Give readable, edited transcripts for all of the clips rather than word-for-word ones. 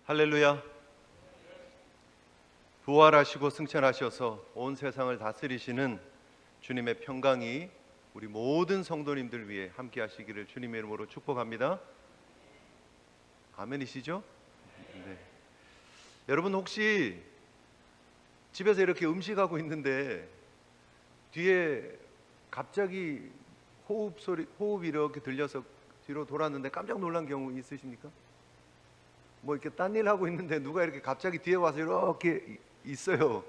할렐루야. 부활하시고 승천하셔서 온 세상을 다스리시는 주님의 평강이 우리 모든 성도님들 위해 함께 하시기를 주님의 이름으로 축복합니다. 아멘이시죠? 네. 여러분 혹시 집에서 이렇게 음식하고 있는데 뒤에 갑자기 호흡이 이렇게 들려서 뒤로 돌았는데 깜짝 놀란 경우 있으십니까? 뭐 이렇게 딴 일 하고 있는데 누가 이렇게 갑자기 뒤에 와서 이렇게 있어요.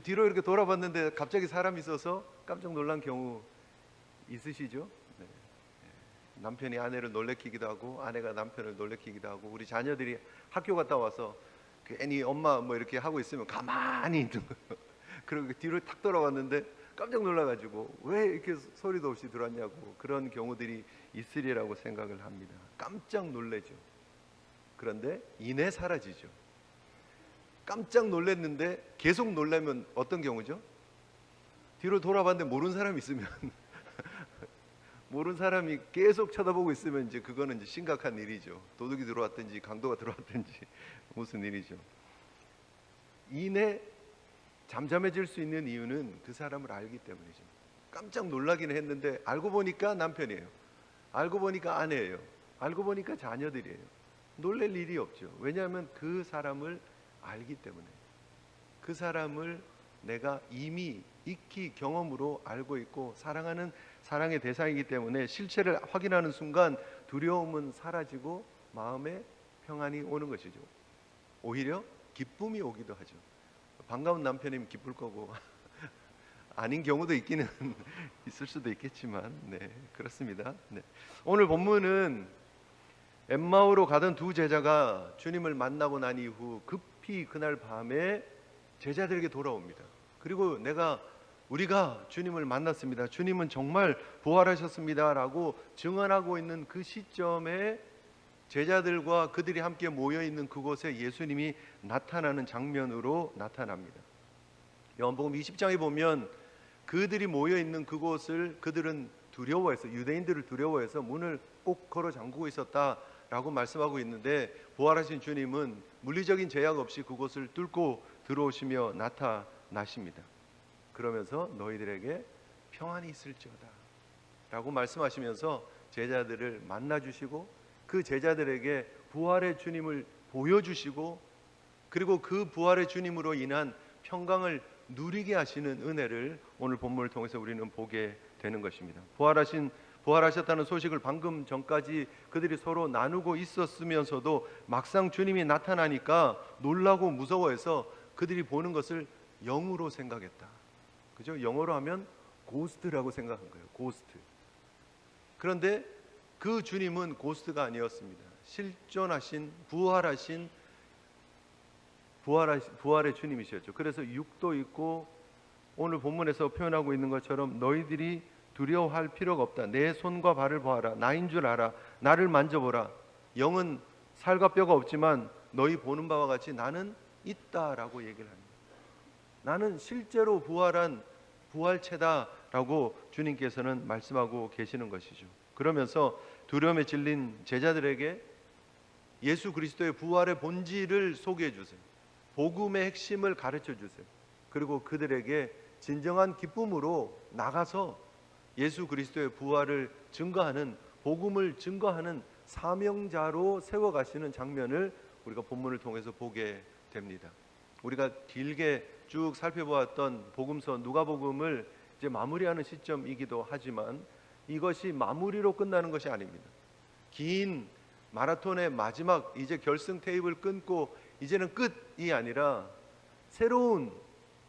뒤로 이렇게 돌아봤는데 갑자기 사람이 있어서 깜짝 놀란 경우 있으시죠? 네. 남편이 아내를 놀래키기도 하고 아내가 남편을 놀래키기도 하고 우리 자녀들이 학교 갔다 와서 괜히 엄마 뭐 이렇게 하고 있으면 가만히 있는 거예요. 그리고 뒤로 탁 돌아왔는데 깜짝 놀라가지고 왜 이렇게 소리도 없이 들어왔냐고 그런 경우들이 있으리라고 생각을 합니다. 깜짝 놀래죠. 그런데 이내 사라지죠. 깜짝 놀랐는데 계속 놀라면 어떤 경우죠? 뒤로 돌아봤는데 모르는 사람이 있으면 모르는 사람이 계속 쳐다보고 있으면 이제 그거는 이제 심각한 일이죠. 도둑이 들어왔든지 강도가 들어왔든지 무슨 일이죠. 이내 잠잠해질 수 있는 이유는 그 사람을 알기 때문이죠. 깜짝 놀라기는 했는데 알고 보니까 남편이에요. 알고 보니까 아내예요. 알고 보니까 자녀들이에요. 놀랄 일이 없죠. 왜냐하면 그 사람을 알기 때문에. 그 사람을 내가 이미 익히 경험으로 알고 있고 사랑하는 사랑의 대상이기 때문에 실체를 확인하는 순간 두려움은 사라지고 마음에 평안이 오는 것이죠. 오히려 기쁨이 오기도 하죠. 반가운 남편이면 기쁠 거고 아닌 경우도 있기는 있을 수도 있겠지만 네, 그렇습니다. 네. 오늘 본문은 엠마오로 가던 두 제자가 주님을 만나고 난 이후 급히 그날 밤에 제자들에게 돌아옵니다. 그리고 우리가 주님을 만났습니다. 주님은 정말 부활하셨습니다 라고 증언하고 있는 그 시점에 제자들과 그들이 함께 모여있는 그곳에 예수님이 나타나는 장면으로 나타납니다. 요한복음 20장에 보면 그들이 모여있는 그곳을 그들은 두려워해서 유대인들을 두려워해서 문을 꼭 걸어 잠그고 있었다라고 말씀하고 있는데 부활하신 주님은 물리적인 제약 없이 그곳을 뚫고 들어오시며 나타나십니다. 그러면서 너희들에게 평안이 있을지어다 라고 말씀하시면서 제자들을 만나주시고 그 제자들에게 부활의 주님을 보여주시고 그리고 그 부활의 주님으로 인한 평강을 누리게 하시는 은혜를 오늘 본문을 통해서 우리는 보게 되는 것입니다. 부활하셨다는 소식을 방금 전까지 그들이 서로 나누고 있었으면서도 막상 주님이 나타나니까 놀라고 무서워해서 그들이 보는 것을 영으로 생각했다. 그죠? 영어로 하면 고스트라고 생각한 거예요. 고스트. 그런데 그 주님은 고스트가 아니었습니다. 실존하신 부활의 주님이셨죠. 그래서 육도 있고 오늘 본문에서 표현하고 있는 것처럼 너희들이 두려워할 필요가 없다. 내 손과 발을 보아라. 나인 줄 알아. 나를 만져보라. 영은 살과 뼈가 없지만 너희 보는 바와 같이 나는 있다라고 얘기를 합니다. 나는 실제로 부활한 부활체다라고 주님께서는 말씀하고 계시는 것이죠. 그러면서 두려움에 질린 제자들에게 예수 그리스도의 부활의 본질을 소개해 주세요. 복음의 핵심을 가르쳐 주세요. 그리고 그들에게 진정한 기쁨으로 나가서 예수 그리스도의 부활을 증거하는 복음을 증거하는 사명자로 세워가시는 장면을 우리가 본문을 통해서 보게 됩니다. 우리가 길게 쭉 살펴보았던 복음서 누가복음을 이제 마무리하는 시점이기도 하지만 이것이 마무리로 끝나는 것이 아닙니다. 긴 마라톤의 마지막 이제 결승 테이블 끊고 이제는 끝이 아니라 새로운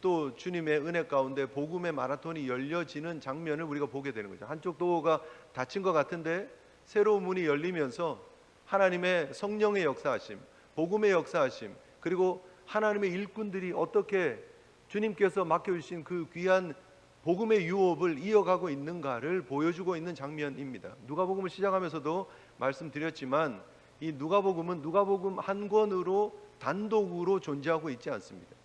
또 주님의 은혜 가운데 복음의 마라톤이 열려지는 장면을 우리가 보게 되는 거죠. 한쪽 도어가 닫힌 것 같은데 새로운 문이 열리면서 하나님의 성령의 역사하심, 복음의 역사하심, 그리고 하나님의 일꾼들이 어떻게 주님께서 맡겨주신 그 귀한 복음의 유업을 이어가고 있는가를 보여주고 있는 장면입니다. 누가복음을 시작하면서도 말씀드렸지만 이 누가복음은 누가복음 한 권으로 단독으로 존재하고 있지 않습니다.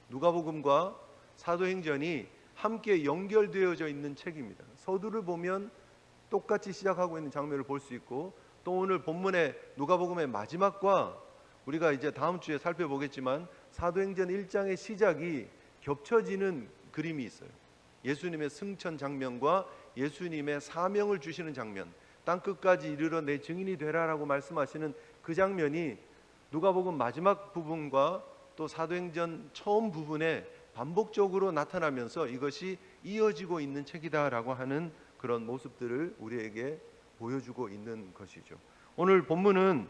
누가복음과 사도행전이 함께 연결되어져 있는 책입니다. 서두를 보면 똑같이 시작하고 있는 장면을 볼 수 있고 또 오늘 본문의 누가복음의 마지막과 우리가 이제 다음 주에 살펴보겠지만 사도행전 1장의 시작이 겹쳐지는 그림이 있어요. 예수님의 승천 장면과 예수님의 사명을 주시는 장면, 땅끝까지 이르러 내 증인이 되라라고 말씀하시는 그 장면이 누가복음 마지막 부분과 또 사도행전 처음 부분에 반복적으로 나타나면서 이것이 이어지고 있는 책이다라고 하는 그런 모습들을 우리에게 보여주고 있는 것이죠. 오늘 본문은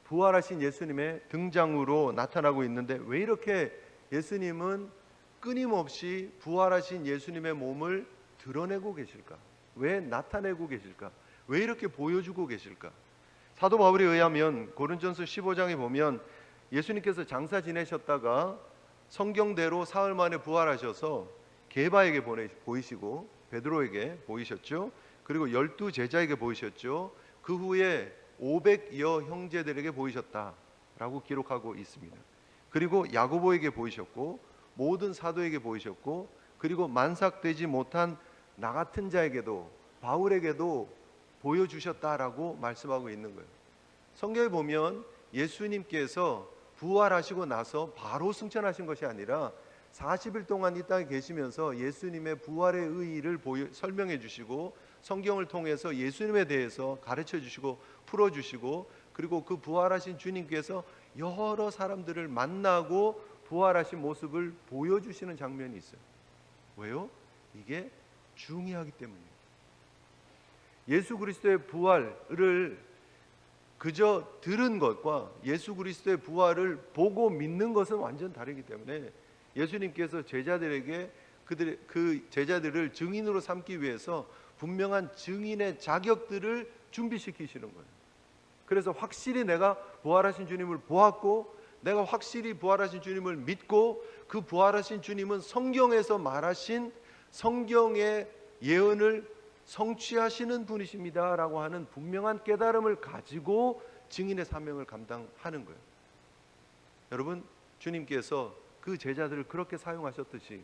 부활하신 예수님의 등장으로 나타나고 있는데, 왜 이렇게 예수님은 끊임없이 부활하신 예수님의 몸을 드러내고 계실까? 왜 나타내고 계실까? 왜 이렇게 보여주고 계실까? 사도 바울에 의하면 고린전서 15장에 보면 예수님께서 장사 지내셨다가 성경대로 사흘 만에 부활하셔서 게바에게 보이시고 베드로에게 보이셨죠. 그리고 12 제자에게 보이셨죠. 그 후에 500여 형제들에게 보이셨다라고 기록하고 있습니다. 그리고 야고보에게 보이셨고 모든 사도에게 보이셨고, 그리고 만삭되지 못한 나 같은 자에게도, 바울에게도 보여주셨다라고 말씀하고 있는 거예요. 성경에 보면 예수님께서 부활하시고 나서 바로 승천하신 것이 아니라 40일 동안 이 땅에 계시면서 예수님의 부활의 의의를 설명해 주시고, 성경을 통해서 예수님에 대해서 가르쳐 주시고 풀어 주시고, 그리고 그 부활하신 주님께서 여러 사람들을 만나고 부활하신 모습을 보여주시는 장면이 있어요. 왜요? 이게 중요하기 때문이에요. 예수 그리스도의 부활을 그저 들은 것과 예수 그리스도의 부활을 보고 믿는 것은 완전 다르기 때문에 예수님께서 제자들에게 그 제자들을 증인으로 삼기 위해서 분명한 증인의 자격들을 준비시키시는 거예요. 그래서 확실히 내가 부활하신 주님을 보았고, 내가 확실히 부활하신 주님을 믿고, 그 부활하신 주님은 성경에서 말하신 성경의 예언을 성취하시는 분이십니다 라고 하는 분명한 깨달음을 가지고 증인의 사명을 감당하는 거예요. 여러분, 주님께서 그 제자들을 그렇게 사용하셨듯이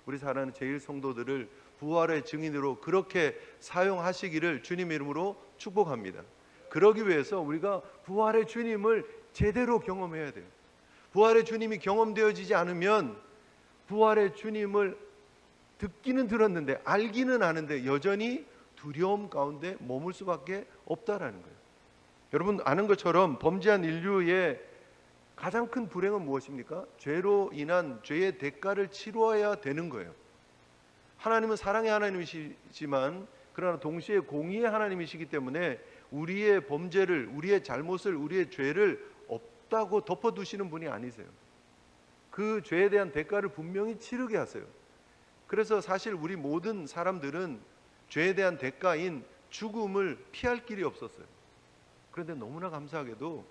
우리 사랑하는 제일 성도들을 부활의 증인으로 그렇게 사용하시기를 주님의 이름으로 축복합니다. 그러기 위해서 우리가 부활의 주님을 제대로 경험해야 돼요. 부활의 주님이 경험되어지지 않으면 부활의 주님을 듣기는 들었는데 알기는 아는데 여전히 두려움 가운데 머물 수밖에 없다라는 거예요. 여러분 아는 것처럼 범죄한 인류의 가장 큰 불행은 무엇입니까? 죄로 인한 죄의 대가를 치러야 되는 거예요. 하나님은 사랑의 하나님이시지만 그러나 동시에 공의의 하나님이시기 때문에 우리의 범죄를, 우리의 잘못을, 우리의 죄를 없다고 덮어두시는 분이 아니세요. 그 죄에 대한 대가를 분명히 치르게 하세요. 그래서 사실 우리 모든 사람들은 죄에 대한 대가인 죽음을 피할 길이 없었어요. 그런데 너무나 감사하게도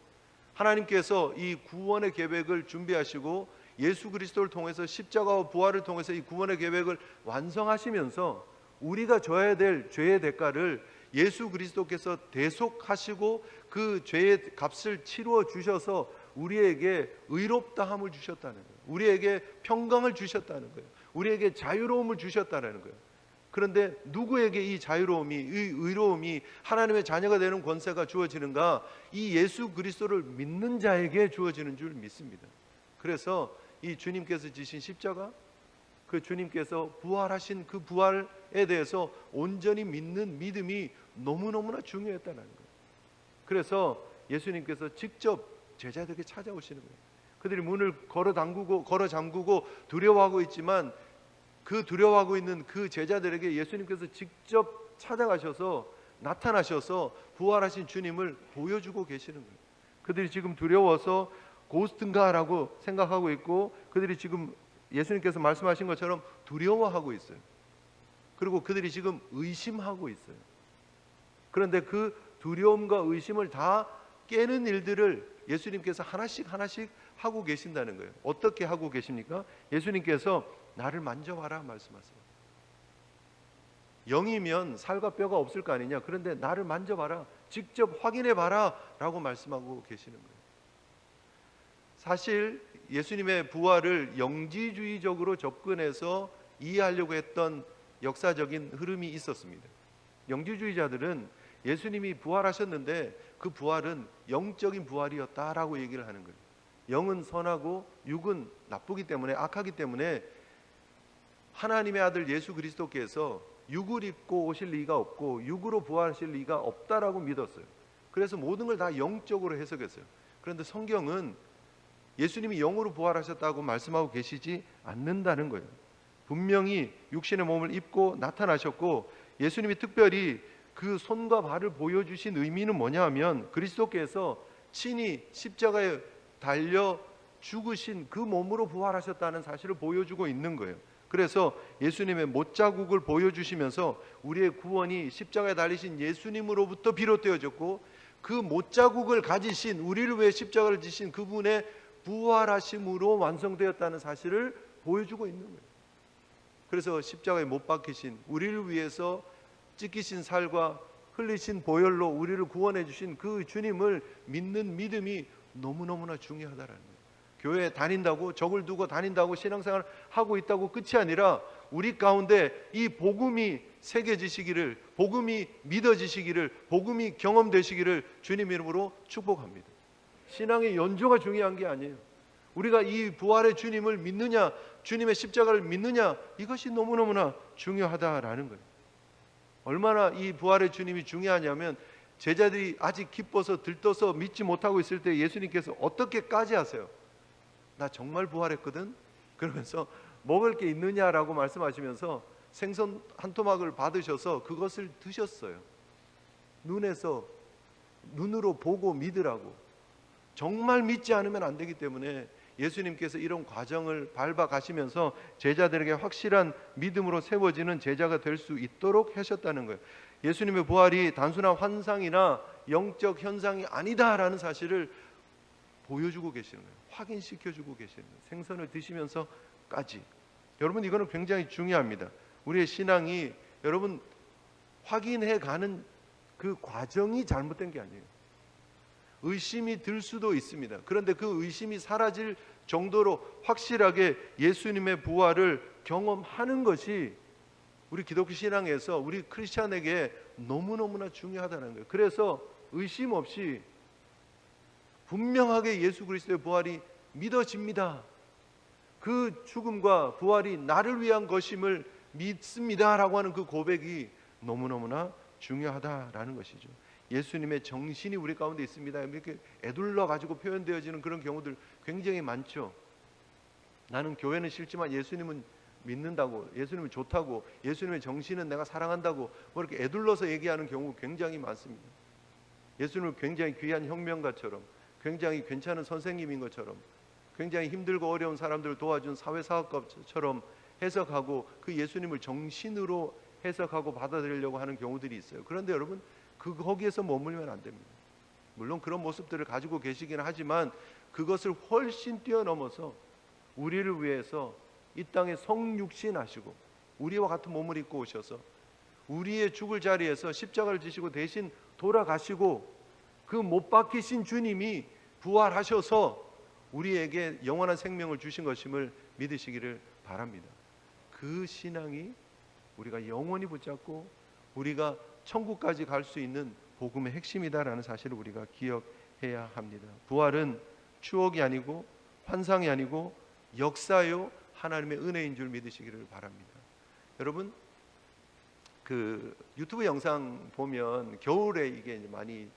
하나님께서 이 구원의 계획을 준비하시고 예수 그리스도를 통해서 십자가와 부활을 통해서 이 구원의 계획을 완성하시면서 우리가 져야 될 죄의 대가를 예수 그리스도께서 대속하시고 그 죄의 값을 치루어 주셔서 우리에게 의롭다함을 주셨다는 거예요. 우리에게 평강을 주셨다는 거예요. 우리에게 자유로움을 주셨다는 거예요. 그런데 누구에게 이 자유로움이, 이 의로움이, 하나님의 자녀가 되는 권세가 주어지는가? 이 예수 그리스도를 믿는 자에게 주어지는 줄 믿습니다. 그래서 이 주님께서 지신 십자가, 그 주님께서 부활하신 그 부활에 대해서 온전히 믿는 믿음이 너무너무나 중요했다는 거예요. 그래서 예수님께서 직접 제자들에게 찾아오시는 거예요. 그들이 문을 걸어 잠그고 두려워하고 있지만 그 두려워하고 있는 그 제자들에게 예수님께서 직접 찾아가셔서 나타나셔서 부활하신 주님을 보여주고 계시는 거예요. 그들이 지금 두려워서 고스트인가라고 생각하고 있고, 그들이 지금 예수님께서 말씀하신 것처럼 두려워하고 있어요. 그리고 그들이 지금 의심하고 있어요. 그런데 그 두려움과 의심을 다 깨는 일들을 예수님께서 하나씩 하고 계신다는 거예요. 어떻게 하고 계십니까? 예수님께서 나를 만져봐라 말씀하세요. 영이면 살과 뼈가 없을 거 아니냐. 그런데 나를 만져봐라, 직접 확인해봐라 라고 말씀하고 계시는 거예요. 사실 예수님의 부활을 영지주의적으로 접근해서 이해하려고 했던 역사적인 흐름이 있었습니다. 영지주의자들은 예수님이 부활하셨는데 그 부활은 영적인 부활이었다라고 얘기를 하는 거예요. 영은 선하고 육은 나쁘기 때문에, 악하기 때문에 하나님의 아들 예수 그리스도께서 육을 입고 오실 리가 없고 육으로 부활하실 리가 없다라고 믿었어요. 그래서 모든 걸 다 영적으로 해석했어요. 그런데 성경은 예수님이 영으로 부활하셨다고 말씀하고 계시지 않는다는 거예요. 분명히 육신의 몸을 입고 나타나셨고, 예수님이 특별히 그 손과 발을 보여주신 의미는 뭐냐 하면, 그리스도께서 친히 십자가에 달려 죽으신 그 몸으로 부활하셨다는 사실을 보여주고 있는 거예요. 그래서 예수님의 못자국을 보여주시면서 우리의 구원이 십자가에 달리신 예수님으로부터 비롯되어졌고, 그 못자국을 가지신, 우리를 위해 십자가를 지신 그분의 부활하심으로 완성되었다는 사실을 보여주고 있는 거예요. 그래서 십자가에 못 박히신, 우리를 위해서 찢기신 살과 흘리신 보혈로 우리를 구원해 주신 그 주님을 믿는 믿음이 너무너무나 중요하다라는 거예요. 교회에 다닌다고, 적을 두고 다닌다고, 신앙생활을 하고 있다고 끝이 아니라 우리 가운데 이 복음이 새겨지시기를, 복음이 믿어지시기를, 복음이 경험되시기를 주님 이름으로 축복합니다. 신앙의 연조가 중요한 게 아니에요. 우리가 이 부활의 주님을 믿느냐, 주님의 십자가를 믿느냐, 이것이 너무너무나 중요하다라는 거예요. 얼마나 이 부활의 주님이 중요하냐면, 제자들이 아직 기뻐서 들떠서 믿지 못하고 있을 때 예수님께서 어떻게까지 하세요? 나 정말 부활했거든? 그러면서 먹을 게 있느냐라고 말씀하시면서 생선 한 토막을 받으셔서 그것을 드셨어요. 눈으로 보고 믿으라고. 정말 믿지 않으면 안 되기 때문에 예수님께서 이런 과정을 밟아 가시면서 제자들에게 확실한 믿음으로 세워지는 제자가 될 수 있도록 하셨다는 거예요. 예수님의 부활이 단순한 환상이나 영적 현상이 아니다라는 사실을 보여주고 계시는 거예요. 확인시켜주고 계시는 거예요. 생선을 드시면서까지. 여러분, 이거는 굉장히 중요합니다. 우리의 신앙이, 여러분, 확인해가는 그 과정이 잘못된 게 아니에요. 의심이 들 수도 있습니다. 그런데 그 의심이 사라질 정도로 확실하게 예수님의 부활을 경험하는 것이 우리 기독교 신앙에서, 우리 크리스찬에게 너무너무나 중요하다는 거예요. 그래서 의심 없이 분명하게 예수 그리스도의 부활이 믿어집니다. 그 죽음과 부활이 나를 위한 것임을 믿습니다라고 하는 그 고백이 너무너무나 중요하다라는 것이죠. 예수님의 정신이 우리 가운데 있습니다. 이렇게 애둘러 가지고 표현되어지는 그런 경우들 굉장히 많죠. 나는 교회는 싫지만 예수님은 믿는다고, 예수님은 좋다고, 예수님의 정신은 내가 사랑한다고 뭐 이렇게 애둘러서 얘기하는 경우 굉장히 많습니다. 예수님을 굉장히 귀한 혁명가처럼, 굉장히 괜찮은 선생님인 것처럼, 굉장히 힘들고 어려운 사람들을 도와준 사회사업가처럼 해석하고 그 예수님을 정신으로 해석하고 받아들이려고 하는 경우들이 있어요. 그런데 여러분, 거기에서 머물면 안 됩니다. 물론 그런 모습들을 가지고 계시긴 하지만 그것을 훨씬 뛰어넘어서 우리를 위해서 이 땅에 성육신하시고 우리와 같은 몸을 입고 오셔서 우리의 죽을 자리에서 십자가를 지시고 대신 돌아가시고 그 못 박히신 주님이 부활하셔서 우리에게 영원한 생명을 주신 것임을 믿으시기를 바랍니다. 그 신앙이 우리가 영원히 붙잡고 우리가 천국까지 갈 수 있는 복음의 핵심이다라는 사실을 우리가 기억해야 합니다. 부활은 추억이 아니고 환상이 아니고 역사요 하나님의 은혜인 줄 믿으시기를 바랍니다. 여러분, 그 유튜브 영상 보면 겨울에 이게 많이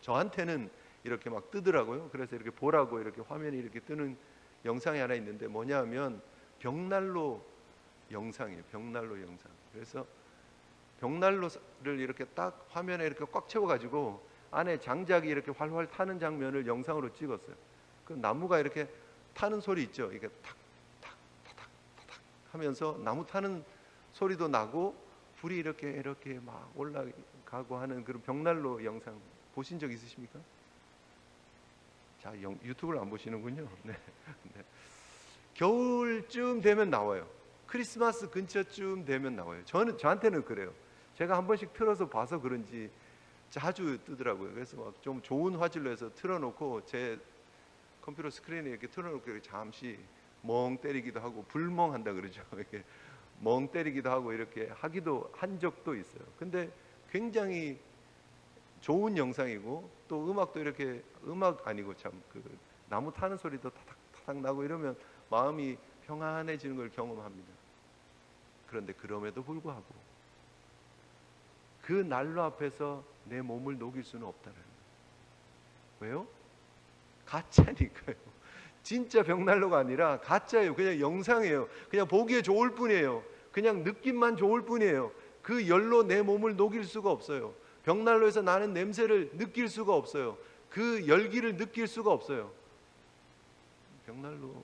저한테는 이렇게 막 뜨더라고요. 그래서 이렇게 보라고 이렇게 화면이 이렇게 뜨는 영상이 하나 있는데 뭐냐면 벽난로 영상이에요. 벽난로 영상. 그래서 벽난로를 이렇게 딱 화면에 이렇게 꽉 채워가지고 안에 장작이 이렇게 활활 타는 장면을 영상으로 찍었어요. 그 나무가 이렇게 타는 소리 있죠. 이게 탁탁탁탁탁 하면서 나무 타는 소리도 나고 불이 이렇게 막 올라가고 하는 그런 벽난로 영상 보신 적 있으십니까? 자, 유튜브를 안 보시는군요. 네. 네. 겨울쯤 되면 나와요. 크리스마스 근처쯤 되면 나와요. 저한테는 그래요. 제가 한 번씩 틀어서 봐서 그런지 자주 뜨더라고요. 그래서 막 좀 좋은 화질로 해서 틀어놓고 제 컴퓨터 스크린에 이렇게 틀어놓고 이렇게 잠시 멍 때리기도 하고, 불멍한다 그러죠. 이렇게 멍 때리기도 하고 이렇게 하기도 한 적도 있어요. 근데 굉장히 좋은 영상이고 또 음악도 이렇게 음악 아니고 참 그 나무 타는 소리도 타닥타닥 나고 이러면 마음이 평안해지는 걸 경험합니다. 그런데 그럼에도 불구하고 그 난로 앞에서 내 몸을 녹일 수는 없다는 거예요. 왜요? 가짜니까요. 진짜 벽난로가 아니라 가짜예요. 그냥 영상이에요. 그냥 보기에 좋을 뿐이에요. 그냥 느낌만 좋을 뿐이에요. 그 열로 내 몸을 녹일 수가 없어요. 벽난로에서 나는 냄새를 느낄 수가 없어요. 그 열기를 느낄 수가 없어요. 벽난로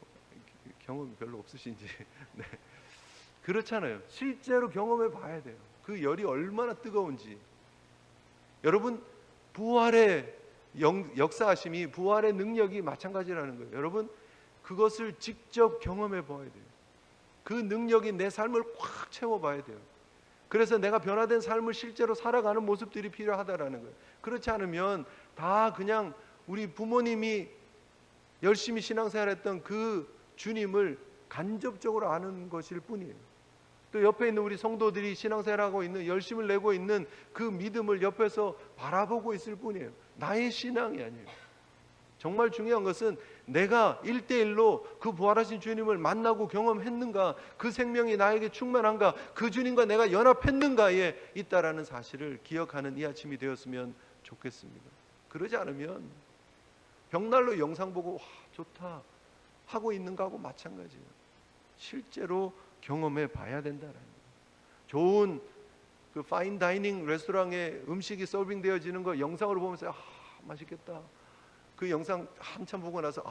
경험 별로 없으신지. 네. 그렇잖아요. 실제로 경험해 봐야 돼요. 그 열이 얼마나 뜨거운지. 여러분, 부활의 역사하심이, 부활의 능력이 마찬가지라는 거예요. 여러분, 그것을 직접 경험해 봐야 돼요. 그 능력이 내 삶을 꽉 채워봐야 돼요. 그래서 내가 변화된 삶을 실제로 살아가는 모습들이 필요하다라는 거예요. 그렇지 않으면 다 그냥 우리 부모님이 열심히 신앙생활했던 그 주님을 간접적으로 아는 것일 뿐이에요. 또 옆에 있는 우리 성도들이 신앙생활하고 있는, 열심을 내고 있는 그 믿음을 옆에서 바라보고 있을 뿐이에요. 나의 신앙이 아니에요. 정말 중요한 것은 내가 1대1로 그 부활하신 주님을 만나고 경험했는가, 그 생명이 나에게 충만한가, 그 주님과 내가 연합했는가에 있다라는 사실을 기억하는 이 아침이 되었으면 좋겠습니다. 그러지 않으면 벽난로 영상 보고 와 좋다 하고 있는 거하고 마찬가지예요. 실제로 경험해 봐야 된다라는 거예요. 좋은 그 파인 다이닝 레스토랑에 음식이 서빙되어지는 거 영상으로 보면서 맛있겠다. 그 영상 한참 보고 나서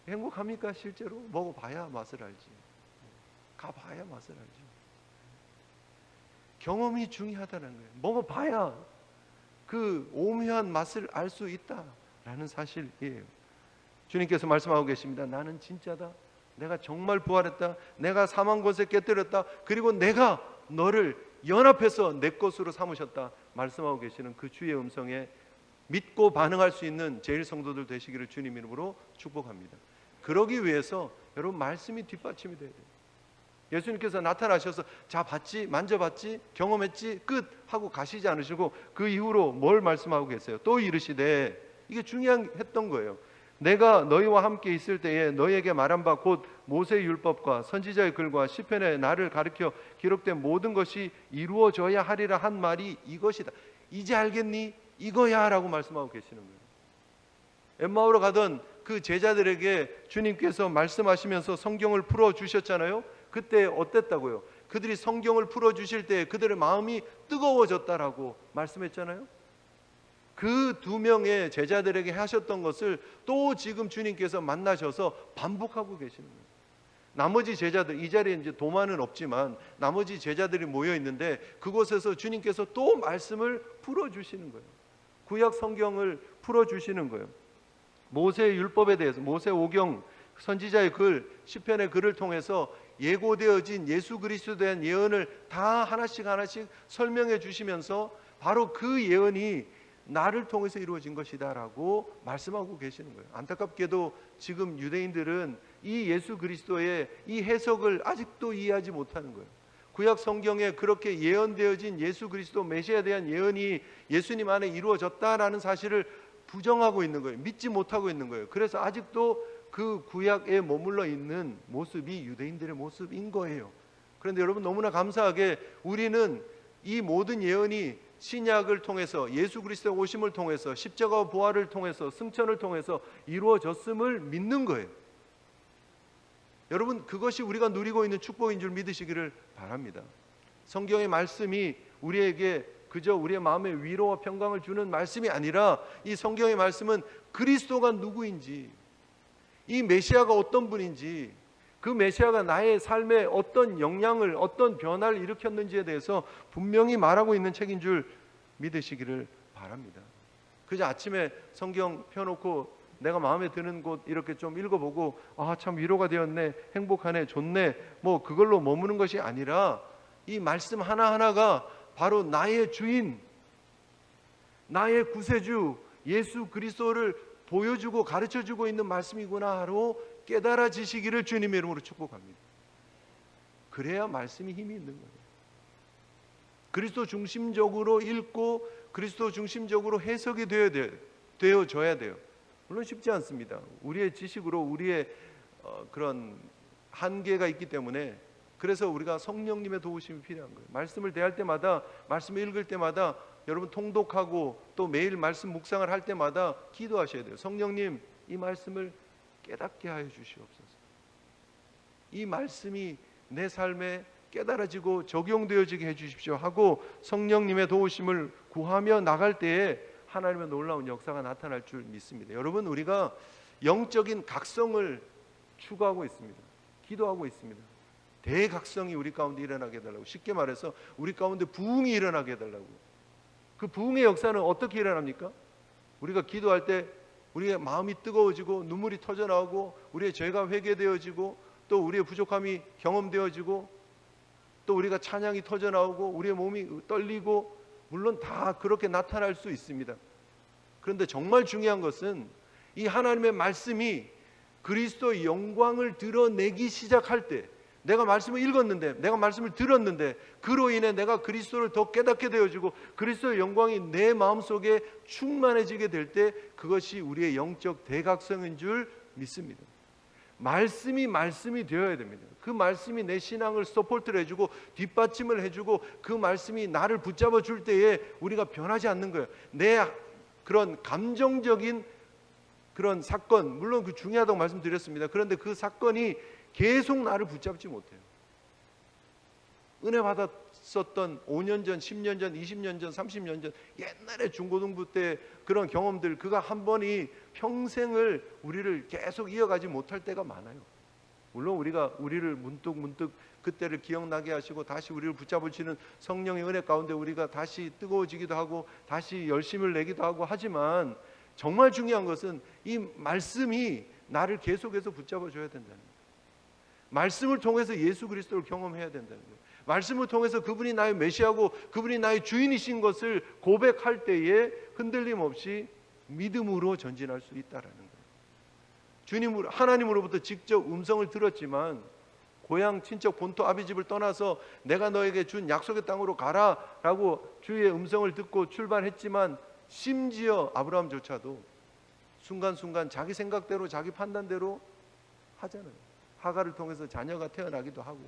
행복합니까? 실제로 먹어봐야 맛을 알지. 가봐야 맛을 알지. 경험이 중요하다는 거예요. 먹어봐야 그 오묘한 맛을 알 수 있다라는 사실이에요. 주님께서 말씀하고 계십니다. 나는 진짜다. 내가 정말 부활했다. 내가 사망 권세 깨뜨렸다. 그리고 내가 너를 연합해서 내 것으로 삼으셨다. 말씀하고 계시는 그 주의 음성에 믿고 반응할 수 있는 제일 성도들 되시기를 주님 이름으로 축복합니다. 그러기 위해서 여러분 말씀이 뒷받침이 돼야 돼요. 예수님께서 나타나셔서 자 봤지, 만져봤지, 경험했지, 끝 하고 가시지 않으시고 그 이후로 뭘 말씀하고 계세요? 또 이르시되, 이게 중요했던 거예요. 내가 너희와 함께 있을 때에 너희에게 말한 바 곧 모세의 율법과 선지자의 글과 시편에 나를 가르쳐 기록된 모든 것이 이루어져야 하리라 한 말이 이것이다. 이제 알겠니? 이거야 라고 말씀하고 계시는 거예요. 엠마오로 가던 그 제자들에게 주님께서 말씀하시면서 성경을 풀어주셨잖아요. 그때 어땠다고요? 그들이 성경을 풀어주실 때 그들의 마음이 뜨거워졌다라고 말씀했잖아요. 그 두 명의 제자들에게 하셨던 것을 또 지금 주님께서 만나셔서 반복하고 계시는 거예요. 나머지 제자들, 이 자리에 이제 도마는 없지만 나머지 제자들이 모여 있는데 그곳에서 주님께서 또 말씀을 풀어주시는 거예요. 구약 성경을 풀어주시는 거예요. 모세의 율법에 대해서, 모세 오경, 선지자의 글, 시편의 글을 통해서 예고되어진 예수 그리스도에 대한 예언을 다 하나씩 설명해 주시면서 바로 그 예언이 나를 통해서 이루어진 것이다 라고 말씀하고 계시는 거예요. 안타깝게도 지금 유대인들은 이 예수 그리스도의 이 해석을 아직도 이해하지 못하는 거예요. 구약 성경에 그렇게 예언되어진 예수 그리스도 메시아에 대한 예언이 예수님 안에 이루어졌다라는 사실을 부정하고 있는 거예요. 믿지 못하고 있는 거예요. 그래서 아직도 그 구약에 머물러 있는 모습이 유대인들의 모습인 거예요. 그런데 여러분 너무나 감사하게 우리는 이 모든 예언이 신약을 통해서 예수 그리스도의 오심을 통해서 십자가와 부활을 통해서 승천을 통해서 이루어졌음을 믿는 거예요. 여러분 그것이 우리가 누리고 있는 축복인 줄 믿으시기를 바랍니다. 성경의 말씀이 우리에게 그저 우리의 마음에 위로와 평강을 주는 말씀이 아니라 이 성경의 말씀은 그리스도가 누구인지, 이 메시아가 어떤 분인지, 그 메시아가 나의 삶에 어떤 영향을, 어떤 변화를 일으켰는지에 대해서 분명히 말하고 있는 책인 줄 믿으시기를 바랍니다. 그저 아침에 성경 펴놓고 내가 마음에 드는 곳 이렇게 좀 읽어보고 참 위로가 되었네, 행복하네, 좋네, 뭐 그걸로 머무는 것이 아니라 이 말씀 하나하나가 바로 나의 주인, 나의 구세주 예수 그리스도를 보여주고 가르쳐주고 있는 말씀이구나 하고 깨달아지시기를 주님의 이름으로 축복합니다. 그래야 말씀이 힘이 있는 거예요. 그리스도 중심적으로 읽고 그리스도 중심적으로 해석이 되어져야 돼요. 물론 쉽지 않습니다. 우리의 지식으로 우리의 그런 한계가 있기 때문에, 그래서 우리가 성령님의 도우심이 필요한 거예요. 말씀을 대할 때마다, 말씀을 읽을 때마다 여러분 통독하고 또 매일 말씀 묵상을 할 때마다 기도하셔야 돼요. 성령님, 이 말씀을 깨닫게 하여 주시옵소서. 이 말씀이 내 삶에 깨달아지고 적용되어지게 해주십시오 하고 성령님의 도우심을 구하며 나갈 때에 하나님의 놀라운 역사가 나타날 줄 믿습니다. 여러분, 우리가 영적인 각성을 추구하고 있습니다. 기도하고 있습니다. 대각성이 우리 가운데 일어나게 해달라고. 쉽게 말해서 우리 가운데 부흥이 일어나게 해달라고. 그 부흥의 역사는 어떻게 일어납니까? 우리가 기도할 때 우리의 마음이 뜨거워지고 눈물이 터져나오고 우리의 죄가 회개되어지고 또 우리의 부족함이 경험되어지고 또 우리가 찬양이 터져나오고 우리의 몸이 떨리고, 물론 다 그렇게 나타날 수 있습니다. 그런데 정말 중요한 것은 이 하나님의 말씀이 그리스도의 영광을 드러내기 시작할 때, 내가 말씀을 읽었는데, 내가 말씀을 들었는데 그로 인해 내가 그리스도를 더 깨닫게 되어지고 그리스도의 영광이 내 마음속에 충만해지게 될 때, 그것이 우리의 영적 대각성인 줄 믿습니다. 말씀이 되어야 됩니다. 그 말씀이 내 신앙을 서포트를 해주고 뒷받침을 해주고 그 말씀이 나를 붙잡아 줄 때에 우리가 변하지 않는 거예요. 내 그런 감정적인 그런 사건, 물론 그 중요하다고 말씀드렸습니다. 그런데 그 사건이 계속 나를 붙잡지 못해요. 은혜 받았었던 5년 전, 10년 전, 20년 전, 30년 전 옛날에 중고등부 때 그런 경험들, 그가 한 번이 평생을 우리를 계속 이어가지 못할 때가 많아요. 물론 우리가 우리를 문득 그때를 기억나게 하시고 다시 우리를 붙잡으시는 성령의 은혜 가운데 우리가 다시 뜨거워지기도 하고 다시 열심을 내기도 하고 하지만, 정말 중요한 것은 이 말씀이 나를 계속해서 붙잡아줘야 된다는 거예요. 말씀을 통해서 예수 그리스도를 경험해야 된다는 거예요. 말씀을 통해서 그분이 나의 메시아고 그분이 나의 주인이신 것을 고백할 때에 흔들림 없이 믿음으로 전진할 수 있다라는 거예요. 주님, 하나님으로부터 직접 음성을 들었지만 고향 친척 본토 아비집을 떠나서 내가 너에게 준 약속의 땅으로 가라라고 주의 음성을 듣고 출발했지만, 심지어 아브라함조차도 순간순간 자기 생각대로 자기 판단대로 하잖아요. 하가를 통해서 자녀가 태어나기도 하고,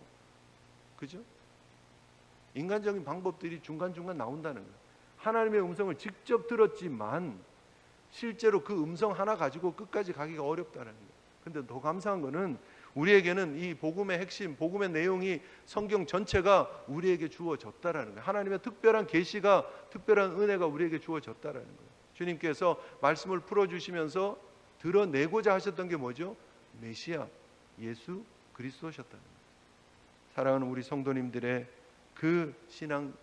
그죠? 인간적인 방법들이 중간중간 나온다는 거예요. 하나님의 음성을 직접 들었지만 실제로 그 음성 하나 가지고 끝까지 가기가 어렵다는 거예요. 근데 더 감사한 거는 우리에게는 이 복음의 핵심, 복음의 내용이 성경 전체가 우리에게 주어졌다라는 거예요. 하나님의 특별한 계시가, 특별한 은혜가 우리에게 주어졌다라는 거예요. 주님께서 말씀을 풀어주시면서 드러내고자 하셨던 게 뭐죠? 메시아, 예수 그리스도셨다는 거예요. 사랑하는 우리 성도님들의 그 신앙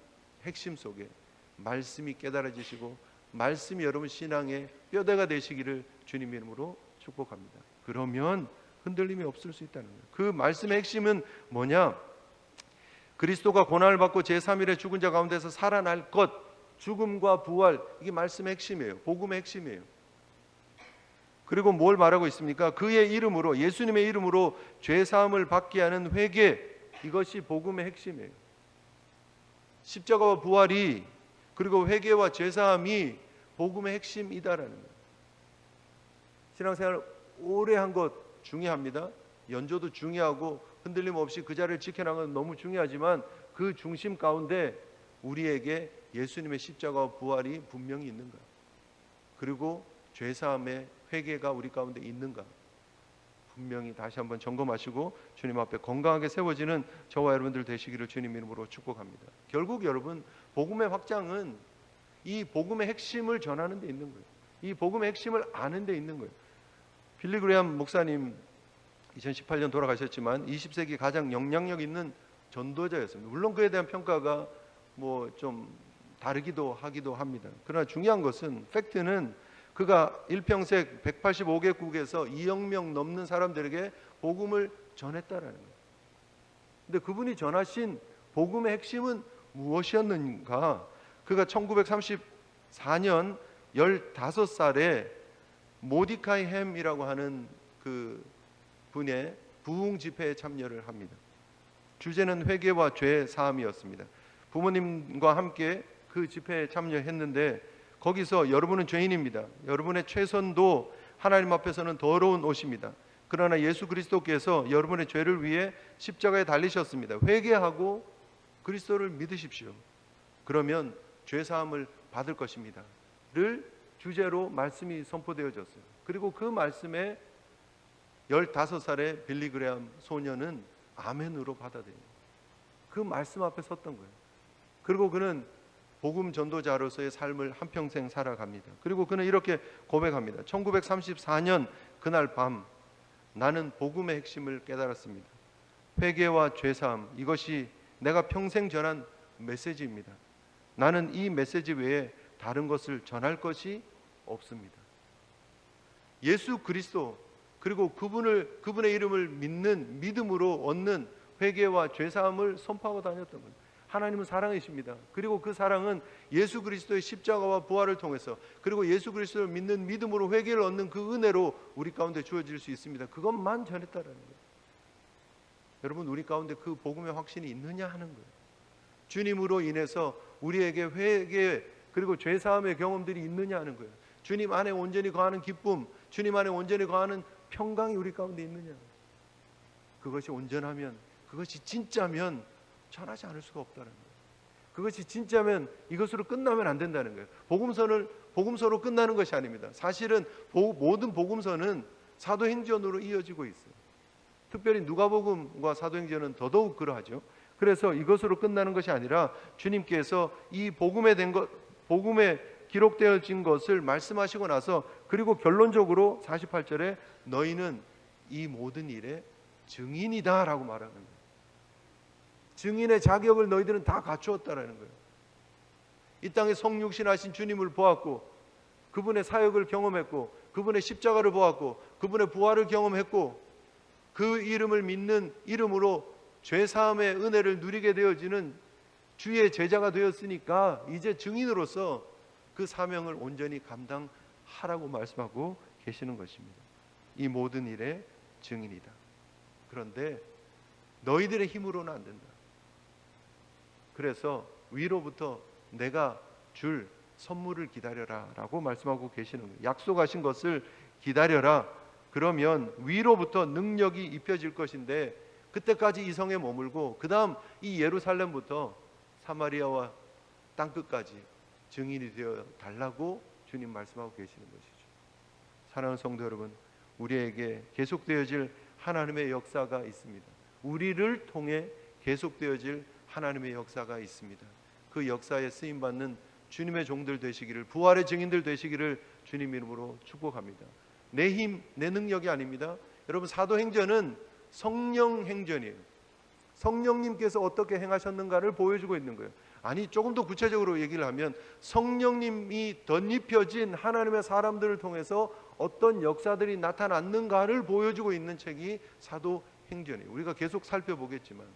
핵심 속에 말씀이 깨달아지시고 말씀이 여러분 신앙의 뼈대가 되시기를 주님 이름으로 축복합니다. 그러면 흔들림이 없을 수 있다는 거예요. 그 말씀의 핵심은 뭐냐? 그리스도가 고난을 받고 제3일에 죽은 자 가운데서 살아날 것, 죽음과 부활, 이게 말씀의 핵심이에요. 복음의 핵심이에요. 그리고 뭘 말하고 있습니까? 그의 이름으로, 예수님의 이름으로 죄사함을 받게 하는 회개, 이것이 복음의 핵심이에요. 십자가와 부활이, 그리고 회개와 죄사함이 복음의 핵심이다라는 거예요. 신앙생활 오래 한 것 중요합니다. 연조도 중요하고 흔들림 없이 그 자리를 지켜나가는 건 너무 중요하지만, 그 중심 가운데 우리에게 예수님의 십자가와 부활이 분명히 있는가, 그리고 죄사함의 회개가 우리 가운데 있는가, 분명히 다시 한번 점검하시고 주님 앞에 건강하게 세워지는 저와 여러분들 되시기를 주님 이름으로 축복합니다. 결국 여러분, 복음의 확장은 이 복음의 핵심을 전하는 데 있는 거예요. 이 복음의 핵심을 아는 데 있는 거예요. 빌리 그레이엄 목사님 2018년 돌아가셨지만 20세기 가장 영향력 있는 전도자였습니다. 물론 그에 대한 평가가 뭐 좀 다르기도 하기도 합니다. 그러나 중요한 것은, 팩트는 그가 일평생 185개국에서 2억 명 넘는 사람들에게 복음을 전했다라는 거예요. 근데 그분이 전하신 복음의 핵심은 무엇이었는가? 그가 1934년 15살에 모디카이 햄이라고 하는 그 분의 부흥 집회에 참여를 합니다. 주제는 회개와 죄 사함이었습니다. 부모님과 함께 그 집회에 참여했는데 거기서 여러분은 죄인입니다. 여러분의 최선도 하나님 앞에서는 더러운 옷입니다. 그러나 예수 그리스도께서 여러분의 죄를 위해 십자가에 달리셨습니다. 회개하고 그리스도를 믿으십시오. 그러면 죄 사함을 받을 것입니다. 를 주제로 말씀이 선포되어졌어요. 그리고 그 말씀에 15살의 빌리 그레함 소년은 아멘으로 받아들여요. 그 말씀 앞에 섰던 거예요. 그리고 그는 복음 전도자로서의 삶을 한평생 살아갑니다. 그리고 그는 이렇게 고백합니다. 1934년 그날 밤 나는 복음의 핵심을 깨달았습니다. 회개와 죄사함, 이것이 내가 평생 전한 메시지입니다. 나는 이 메시지 외에 다른 것을 전할 것이 없습니다. 예수 그리스도 그리고 그분의 이름을 믿는 믿음으로 얻는 회개와 죄사함을 선포하고 다녔던 거예요. 하나님은 사랑이십니다. 그리고 그 사랑은 예수 그리스도의 십자가와 부활을 통해서 그리고 예수 그리스도를 믿는 믿음으로 회개를 얻는 그 은혜로 우리 가운데 주어질 수 있습니다. 그것만 전했다라는 거예요. 여러분, 우리 가운데 그 복음의 확신이 있느냐 하는 거예요. 주님으로 인해서 우리에게 회개 그리고 죄사함의 경험들이 있느냐 하는 거예요. 주님 안에 온전히 거하는 기쁨, 주님 안에 온전히 거하는 평강이 우리 가운데 있느냐. 그것이 온전하면, 그것이 진짜면 전하지 않을 수가 없다는 거예요. 그것이 진짜면 이것으로 끝나면 안 된다는 거예요. 복음서로 끝나는 것이 아닙니다. 사실은 모든 복음서는 사도행전으로 이어지고 있어요. 특별히 누가복음과 사도행전은 더더욱 그러하죠. 그래서 이것으로 끝나는 것이 아니라 주님께서 이 복음에 기록되어진 것을 말씀하시고 나서 그리고 결론적으로 48절에 너희는 이 모든 일의 증인이다 라고 말하는 거예요. 증인의 자격을 너희들은 다 갖추었다라는 거예요. 이 땅에 성육신하신 주님을 보았고 그분의 사역을 경험했고 그분의 십자가를 보았고 그분의 부활을 경험했고 그 이름을 믿는 이름으로 죄사함의 은혜를 누리게 되어지는 주의 제자가 되었으니까 이제 증인으로서 그 사명을 온전히 감당하라고 말씀하고 계시는 것입니다. 이 모든 일의 증인이다. 그런데 너희들의 힘으로는 안 된다. 그래서 위로부터 내가 줄 선물을 기다려라 라고 말씀하고 계시는 거예요. 약속하신 것을 기다려라. 그러면 위로부터 능력이 입혀질 것인데 그때까지 이 성에 머물고 그 다음 이 예루살렘부터 사마리아와 땅끝까지 증인이 되어 달라고 주님 말씀하고 계시는 것이죠. 사랑하는 성도 여러분, 우리에게 계속되어질 하나님의 역사가 있습니다. 우리를 통해 계속되어질 하나님의 역사가 있습니다. 그 역사에 쓰임받는 주님의 종들 되시기를, 부활의 증인들 되시기를 주님 이름으로 축복합니다. 내 힘, 내 능력이 아닙니다. 여러분, 사도행전은 성령 행전이에요. 성령님께서 어떻게 행하셨는가를 보여주고 있는 거예요. 아니, 조금 더 구체적으로 얘기를 하면 성령님이 덧입혀진 하나님의 사람들을 통해서 어떤 역사들이 나타났는가를 보여주고 있는 책이 사도행전이에요. 우리가 계속 살펴보겠지만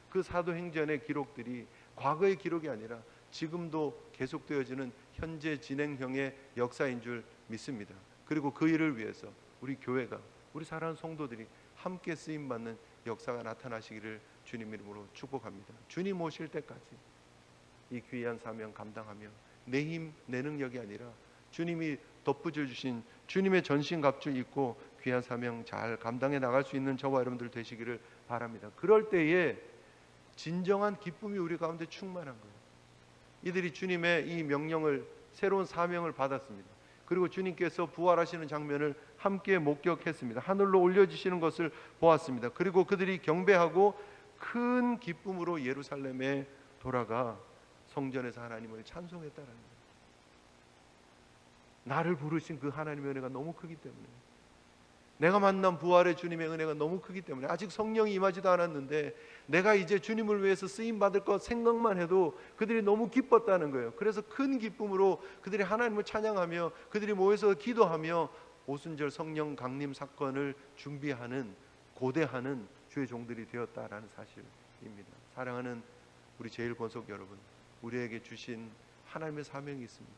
그 사도행전의 기록들이 과거의 기록이 아니라 지금도 계속되어지는 현재 진행형의 역사인 줄 믿습니다. 그리고 그 일을 위해서 우리 교회가, 우리 사랑하는 성도들이 함께 쓰임받는 역사가 나타나시기를 주님 이름으로 축복합니다. 주님 오실 때까지 이 귀한 사명 감당하며 내 힘, 내 능력이 아니라 주님이 덧붙여 주신 주님의 전신갑주 입고 귀한 사명 잘 감당해 나갈 수 있는 저와 여러분들 되시기를 바랍니다. 그럴 때에 진정한 기쁨이 우리 가운데 충만한 거예요. 이들이 주님의 이 명령을, 새로운 사명을 받았습니다. 그리고 주님께서 부활하시는 장면을 함께 목격했습니다. 하늘로 올려지시는 것을 보았습니다. 그리고 그들이 경배하고 큰 기쁨으로 예루살렘에 돌아가 성전에서 하나님을 찬송했다는 거예요. 나를 부르신 그 하나님의 은혜가 너무 크기 때문에, 내가 만난 부활의 주님의 은혜가 너무 크기 때문에, 아직 성령이 임하지도 않았는데 내가 이제 주님을 위해서 쓰임받을 것 생각만 해도 그들이 너무 기뻤다는 거예요. 그래서 큰 기쁨으로 그들이 하나님을 찬양하며 그들이 모여서 기도하며 오순절 성령 강림 사건을 준비하는, 고대하는 주의 종들이 되었다라는 사실입니다. 사랑하는 우리 제일권속 여러분, 우리에게 주신 하나님의 사명이 있습니다.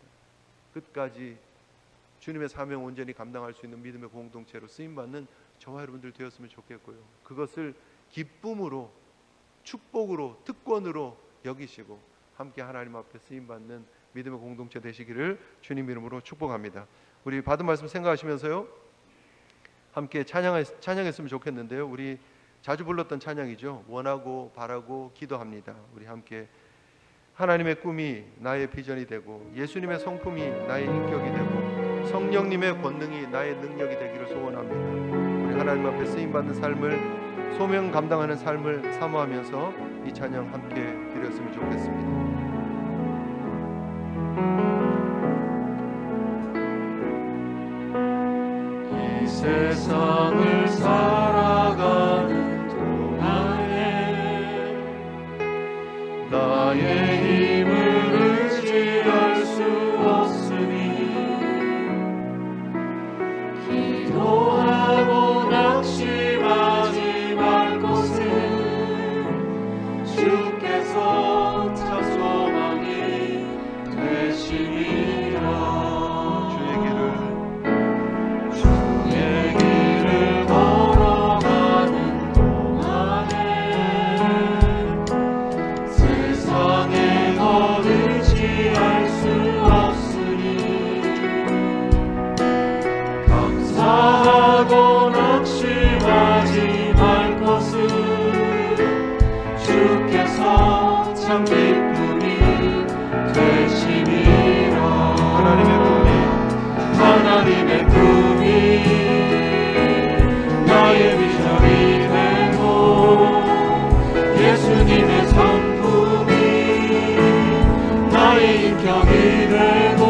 끝까지 주님의 사명 온전히 감당할 수 있는 믿음의 공동체로 쓰임받는 저와 여러분들 되었으면 좋겠고요. 그것을 기쁨으로, 축복으로, 특권으로 여기시고 함께 하나님 앞에 쓰임받는 믿음의 공동체 되시기를 주님 이름으로 축복합니다. 우리 받은 말씀 생각하시면서요, 함께 찬양했으면 좋겠는데요. 우리 자주 불렀던 찬양이죠. 원하고 바라고 기도합니다. 우리 함께 하나님의 꿈이 나의 비전이 되고 예수님의 성품이 나의 인격이 되고 성령님의 권능이 나의 능력이 되기를 소원합니다. 우리 하나님 앞에 쓰임받는 삶을, 소명 감당하는 삶을 사모하면서 이 찬양 함께 드렸으면 좋겠습니다. 이 세상을 살아가는 동안에 나의 힘을 의지할 수 없으니 기도하고 낙심하지 말 것은 주께서 참 소망이 되시리라. 하고 낙심하지 말 것은 주께서 참 기쁨이 되시리라. 하나님의 꿈이 나의 비전이 되고 예수님의 성품이 나의 인격이 되고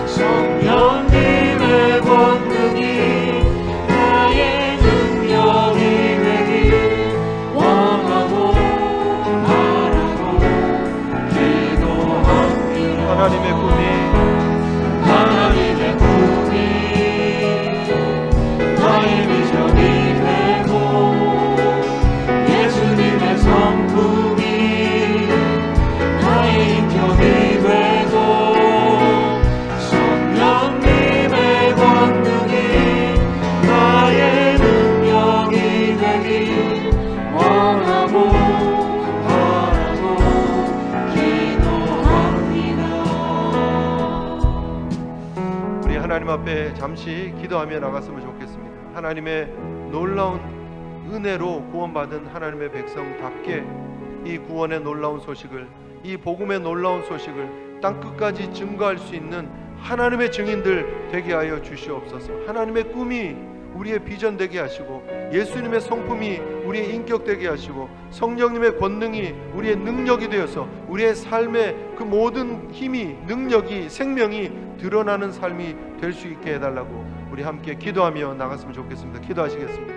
성령님의 권능이 나의 능력이 되길 원하고 바라고 기도합니다. 하나님의 꿈이 나의 비전이 되고 예수님의 성품이 나의 인격이 되고 성령님의 권능이 나의 능력이 되길 원하고 바라고 기도합니다. 우리 하나님 앞에 잠시 기도하며 나갔으면 좋겠습니다. 하나님의 놀라운 은혜로 구원받은 하나님의 백성답게 이 구원의 놀라운 소식을, 이 복음의 놀라운 소식을 땅끝까지 증거할 수 있는 하나님의 증인들 되게 하여 주시옵소서. 하나님의 꿈이 우리의 비전 되게 하시고 예수님의 성품이 우리의 인격 되게 하시고 성령님의 권능이 우리의 능력이 되어서 우리의 삶의 그 모든 힘이, 능력이, 생명이 드러나는 삶이 될 수 있게 해달라고 우리 함께 기도하며 나갔으면 좋겠습니다. 기도하시겠습니다.